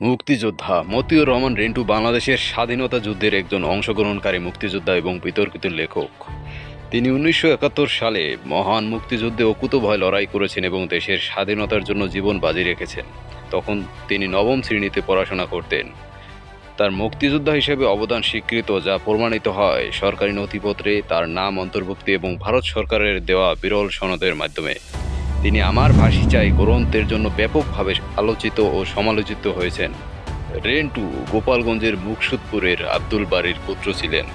মুক্তিযোদ্ধা মতিউর রহমান রেন্টু বাংলাদেশের স্বাধীনতা যুদ্ধের একজন অংশগ্রহণকারী মুক্তিযোদ্ধা এবং বিতর্কিত লেখক। তিনি 1971 সালে মহান মুক্তিযুদ্ধে অকুতোভয় লড়াই করেছেন এবং দেশের স্বাধীনতার জন্য জীবন বাজি রেখেছেন। তখন তিনি নবম শ্রেণীতে পড়াশোনা করতেন। তার মুক্তিযোদ্ধা হিসেবে অবদান স্বীকৃত, যা প্রমাণিত হয় সরকারি নথিপত্রে তার নাম অন্তর্ভুক্তি এবং ভারত সরকারের দেওয়া বিরল সনদের মাধ্যমে। তিনি আমার ফাঁসি চাই গ্রন্থের জন্য ব্যাপকভাবে আলোচিত ও সমালোচিত হয়েছেন। রেন্টু গোপালগঞ্জের মুকসুদপুরের আব্দুল বারীর পুত্র ছিলেন।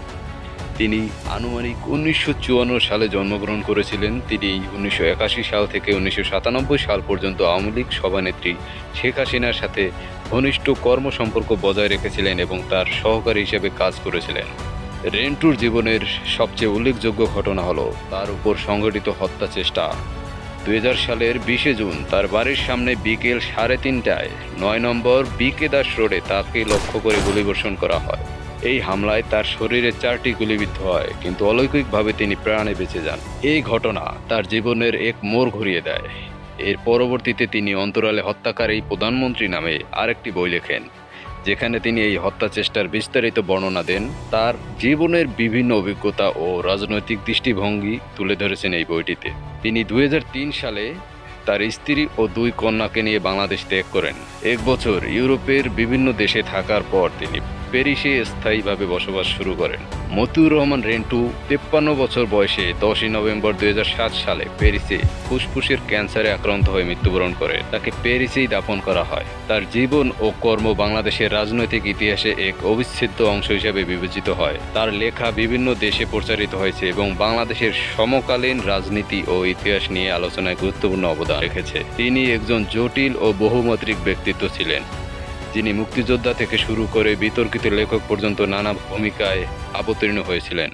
তিনি আনুমানিক 1954 সালে জন্মগ্রহণ করেছিলেন। তিনি 1981 সাল থেকে 1997 সাল পর্যন্ত আওয়ামী লীগ সভানেত্রী শেখ হাসিনার সাথে ঘনিষ্ঠ কর্মসম্পর্ক বজায় রেখেছিলেন এবং তার সহকারী হিসেবে কাজ করেছিলেন। রেন্টুর জীবনের সবচেয়ে উল্লেখযোগ্য ঘটনা হলো তার উপর সংঘটিত হত্যা চেষ্টা। 2000 সালের 20 জুন তার বাড়ির সামনে বিকেল 3:30টায় 9 নম্বর বিকে দাস রোডে তাকে লক্ষ্য করে গুলিবর্ষণ করা হয়। এই হামলায় তার শরীরে 4টি গুলিবিদ্ধ হয়, কিন্তু অলৌকিকভাবে তিনি প্রাণে বেঁচে যান। এই ঘটনা তার জীবনের এক মোড় ঘুরিয়ে দেয়। এর পরবর্তীতে তিনি অন্তরালে হত্যাকারী প্রধানমন্ত্রী নামে আরেকটি বই লেখেন, যেখানে তিনি এই হত্যা চেষ্টার বিস্তারিত বর্ণনা দেন। তার জীবনের বিভিন্ন অভিজ্ঞতা ও রাজনৈতিক দৃষ্টিভঙ্গি তুলে ধরেছেন এই বইটিতে। তিনি 2003 সালে তার স্ত্রী ও 2 কন্যাকে নিয়ে বাংলাদেশ ত্যাগ করেন। 1 বছর ইউরোপের বিভিন্ন দেশে থাকার পর তিনি প্যারিসে স্থায়ীভাবে বসবাস শুরু করেন। মতিউর রহমান রেন্টু 53 বছর বয়সে 10 নভেম্বর 2007 সালে প্যারিসে ফুসফুসের ক্যান্সারে আক্রান্ত হয়ে মৃত্যুবরণ করেন। তাকে প্যারিসেই দাফন করা হয়। তার জীবন ও কর্ম বাংলাদেশের রাজনৈতিক ইতিহাসে এক অবিচ্ছেদ্য অংশ হিসেবে বিবেচিত হয়। তার লেখা বিভিন্ন দেশে প্রচারিত হয়েছে এবং বাংলাদেশের সমকালীন রাজনীতি ও ইতিহাস নিয়ে আলোচনায় গুরুত্বপূর্ণ অবদান রেখেছে। তিনি একজন জটিল ও বহুমাত্রিক ব্যক্তিত্ব ছিলেন, যিনি মুক্তিযোদ্ধা থেকে শুরু করে বিতর্কিত লেখক পর্যন্ত নানা ভূমিকায় অবতীর্ণ হয়েছিলেন।